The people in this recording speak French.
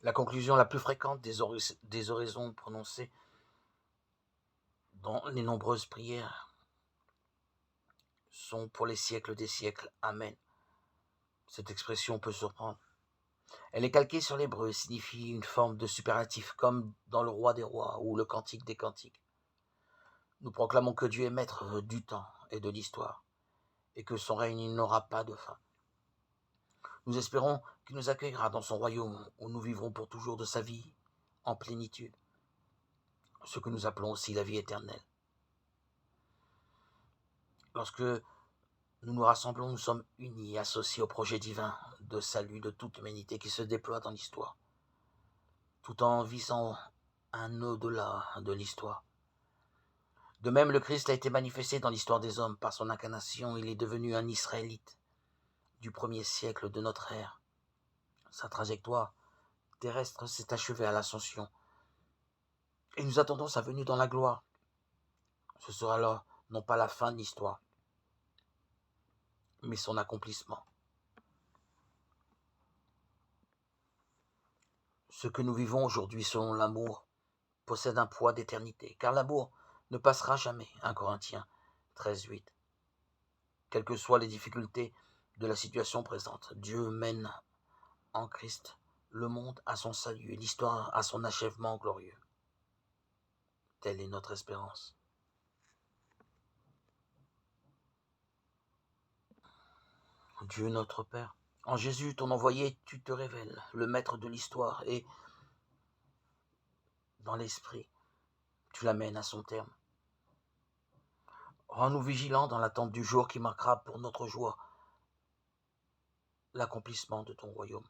La conclusion la plus fréquente des oraisons prononcées dans les nombreuses prières sont pour les siècles des siècles. Amen. Cette expression peut surprendre. Elle est calquée sur l'hébreu et signifie une forme de superlatif, comme dans le Roi des rois ou le Cantique des cantiques. Nous proclamons que Dieu est maître du temps et de l'histoire, et que son règne n'aura pas de fin. Nous espérons qu'il nous accueillera dans son royaume, où nous vivrons pour toujours de sa vie en plénitude, ce que nous appelons aussi la vie éternelle. Lorsque nous nous rassemblons, nous sommes unis et associés au projet divin de salut de toute l'humanité qui se déploie dans l'histoire, tout en visant un au-delà de l'histoire. De même, le Christ a été manifesté dans l'histoire des hommes par son incarnation. Il est devenu un Israélite du premier siècle de notre ère. Sa trajectoire terrestre s'est achevée à l'Ascension. Et nous attendons sa venue dans la gloire. Ce sera là, non pas la fin de l'histoire, mais son accomplissement. Ce que nous vivons aujourd'hui selon l'amour possède un poids d'éternité, car l'amour ne passera jamais. 1 Corinthiens 13:8. Quelles que soient les difficultés de la situation présente, Dieu mène en Christ le monde à son salut et l'histoire à son achèvement glorieux. Telle est notre espérance. Dieu notre Père, en Jésus, ton envoyé, tu te révèles, le maître de l'histoire, et dans l'esprit, tu l'amènes à son terme. Rends-nous vigilants dans l'attente du jour qui marquera pour notre joie l'accomplissement de ton royaume.